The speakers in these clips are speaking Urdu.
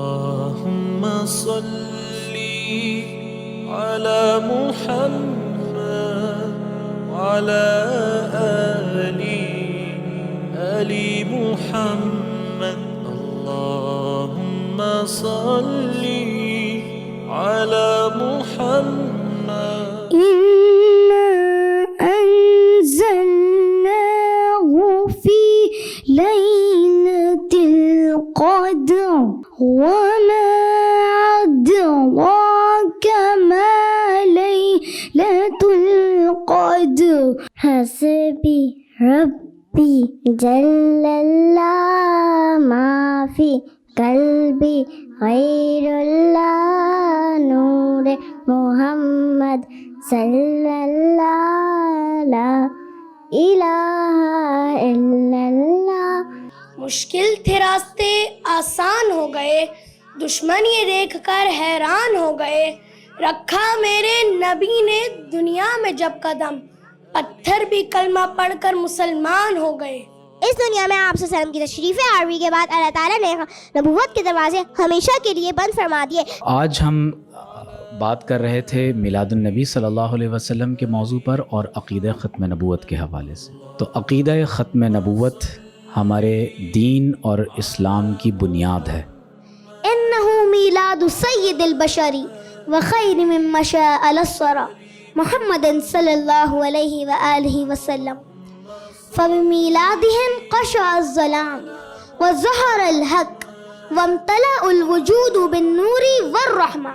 اللهم صل على محمد وعلى آل محمد. اللهم صل على محمد. إنا أنزلناه في ليلة القدر وما أدراك ما ليلة القدر. حسبي ربي جل الله ما في قلبي غير الله نور محمد صلی اللہ لا الہ الا اللہ. مشکل تھے راستے آسان ہو گئے، دشمن یہ دیکھ کر حیران ہو گئے. رکھا میرے نبی نے دنیا میں جب قدم، پتھر بھی کلمہ پڑھ کر مسلمان ہو گئے. اس دنیا میں آپ صلی اللہ علیہ وسلم کی تشریف آوری کے بعد اللہ تعالیٰ نے نبوت کے دروازے ہمیشہ کے لیے بند فرما دیے. آج ہم بات کر رہے تھے میلاد النبی صلی اللہ علیہ وسلم کے موضوع پر اور عقیدہ ختم نبوت کے حوالے سے. تو عقیدہ ختم نبوت ہمارے دین اور اسلام کی بنیاد ہے. انہ میلاد سید البشر وخیر من مشاء الثری محمد صلی اللہ علیہ وآلہ وسلم. فبمیلادہم قشع الظلام وظہر الحق وامتلأ الوجود بالنور والرحمہ.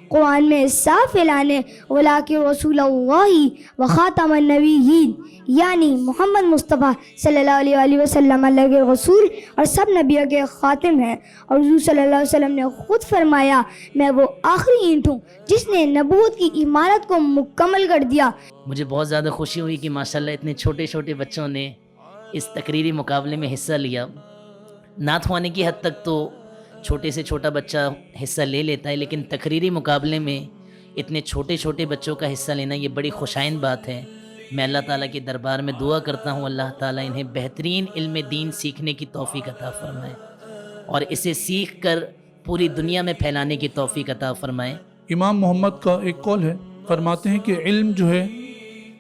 قرآن میں صاف اعلان ہے ولیکن رسول اللہ وخاتم النبیین، یعنی محمد مصطفیٰ صلی اللہ علیہ وآلہ وسلم اللہ کے رسول اور سب نبیوں کے خاتم ہیں. اور حضور صلی اللہ علیہ وسلم نے خود فرمایا میں وہ آخری اینٹ ہوں جس نے نبوت کی عمارت کو مکمل کر دیا. مجھے بہت زیادہ خوشی ہوئی کہ ماشاءاللہ اتنے چھوٹے چھوٹے بچوں نے اس تقریری مقابلے میں حصہ لیا. نعت خوانے کی حد تک تو چھوٹے سے چھوٹا بچہ حصہ لے لیتا ہے، لیکن تقریری مقابلے میں اتنے چھوٹے چھوٹے بچوں کا حصہ لینا یہ بڑی خوشائن بات ہے. میں اللہ تعالیٰ کے دربار میں دعا کرتا ہوں اللہ تعالیٰ انہیں بہترین علم دین سیکھنے کی توفیق عطا فرمائے اور اسے سیکھ کر پوری دنیا میں پھیلانے کی توفیق عطا فرمائے. امام محمد کا ایک قول ہے، فرماتے ہیں کہ علم جو ہے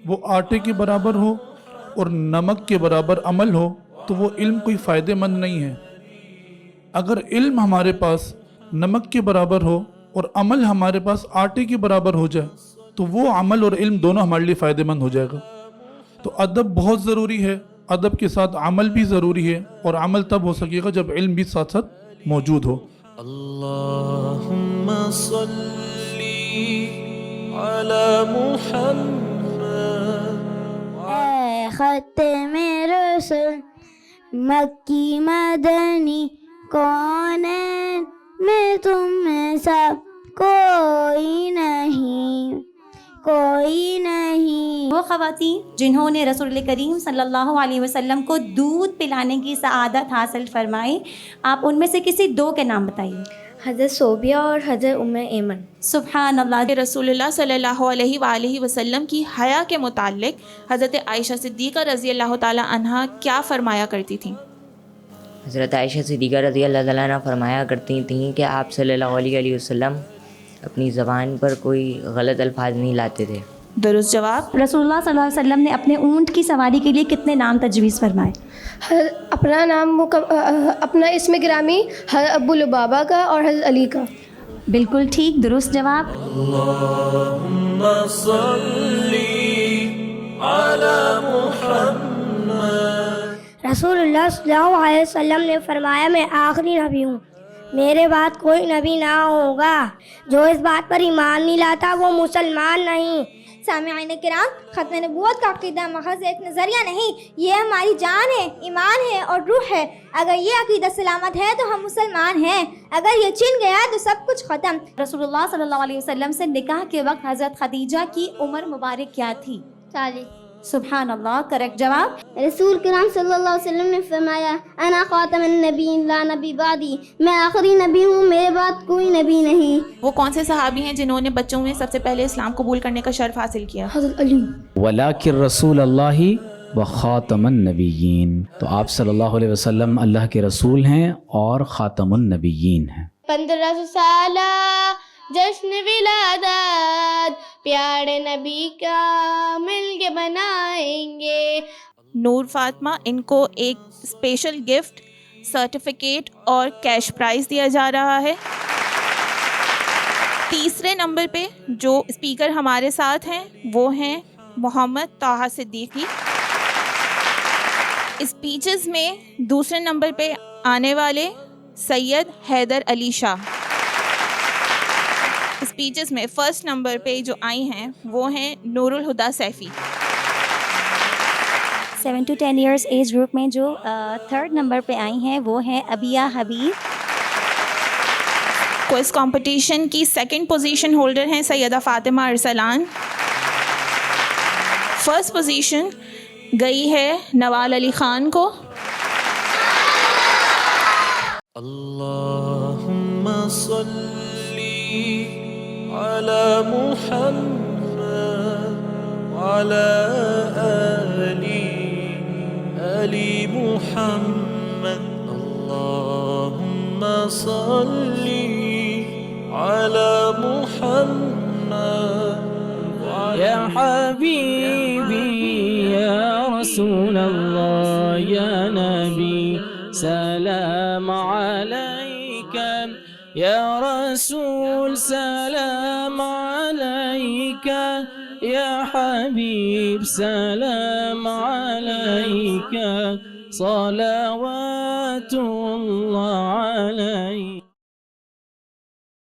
وہ آٹے کے برابر ہو اور نمک کے برابر عمل ہو تو وہ علم کوئی فائدہ مند نہیں ہے. اگر علم ہمارے پاس نمک کے برابر ہو اور عمل ہمارے پاس آٹے کے برابر ہو جائے تو وہ عمل اور علم دونوں ہمارے لیے فائدہ مند ہو جائے گا. تو ادب بہت ضروری ہے، ادب کے ساتھ عمل بھی ضروری ہے اور عمل تب ہو سکے گا جب علم بھی ساتھ ساتھ موجود ہو. اللهم صل على محمد. اے ختم رسول مکی مدنی کونین میں تم میں سب کوئی نہیں. وہ خواتین جنہوں نے رسول کریم صلی اللہ علیہ وسلم کو دودھ پلانے کی سعادت حاصل فرمائی، آپ ان میں سے کسی دو کے نام بتائیے. حضرت صوبیہ اور حضرت ام ایمن. سبحان اللہ. رسول اللہ صلی اللہ علیہ وآلہ وسلم کی حیا کے متعلق حضرت عائشہ صدیقہ رضی اللہ تعالی عنہا کیا فرمایا کرتی تھیں؟ حضرت عائشہ صدیقہ رضی اللہ تعالیٰ عنہ فرمایا کرتی تھیں کہ آپ صلی اللہ علیہ وسلم اپنی زبان پر کوئی غلط الفاظ نہیں لاتے تھے. درست جواب. رسول اللہ صلی اللہ علیہ وسلم نے اپنے اونٹ کی سواری کے لیے کتنے نام تجویز فرمائے؟ اپنا نام اپنا اسم گرامی حضرت ابو لبابہ کا اور حضرت علی کا. بالکل ٹھیک، درست جواب. اللهم صل على محمد. رسول اللہ صلی اللہ علیہ وسلم نے فرمایا میں آخری نبی ہوں، میرے بعد کوئی نبی نہ ہوگا. جو اس بات پر ایمان نہیں لاتا وہ مسلمان نہیں. سامعین کرام، ختم نبوت کا عقیدہ محض ایک نظریہ نہیں، یہ ہماری جان ہے، ایمان ہے اور روح ہے. اگر یہ عقیدہ سلامت ہے تو ہم مسلمان ہیں، اگر یہ چھن گیا تو سب کچھ ختم. رسول اللہ صلی اللہ علیہ وسلم سے نکاح کے وقت حضرت خدیجہ کی عمر مبارک کیا تھی؟ 40. سبحان اللہ، کریکٹ جواب. رسول کرام صلی اللہ علیہ وسلم نے فرمایا انا خاتم النبیین لا نبی بعدی، میں آخری نبی ہوں، میرے بعد کوئی نبی نہیں. وہ کون سے صحابی ہیں جنہوں نے بچوں میں سب سے پہلے اسلام قبول کرنے کا شرف حاصل کیا؟ حضرت علی. ولیکن رسول اللہ وخاتم النبیین. تو آپ صلی اللہ علیہ وسلم اللہ کے رسول ہیں اور خاتم النبیین ہیں. 1500 سالہ جشن ولادت پیارے نبی کا مل کے منائیں گے. نور فاطمہ، ان کو ایک اسپیشل گفٹ، سرٹیفکیٹ اور کیش پرائز دیا جا رہا ہے. تیسرے نمبر پہ جو اسپیکر ہمارے ساتھ ہیں وہ ہیں محمد طٰہٰ صدیقی. اسپیچز میں دوسرے نمبر پہ آنے والے سید حیدر علی شاہ. اسپیچز میں فرسٹ نمبر پہ جو آئی ہیں وہ ہیں Noor Alhuda Saifi. 7 to 10 years age group میں جو تھرڈ نمبر پہ آئی ہیں وہ ہیں ابیہ حبیب. کوئز کمپٹیشن کی سیکنڈ پوزیشن ہولڈر ہیں سیدہ فاطمہ ارسلان. فرسٹ پوزیشن گئی ہے نوال علی خان کو. اللہم صلی علی محمد وعلی آل محمد. اللہم صلی علی محمد یا حبیبی یا رسول اللہ یا نبی سلام علیک یا رسول سلام علیک یا حبیب سلام علیک صلوات اللہ علیک.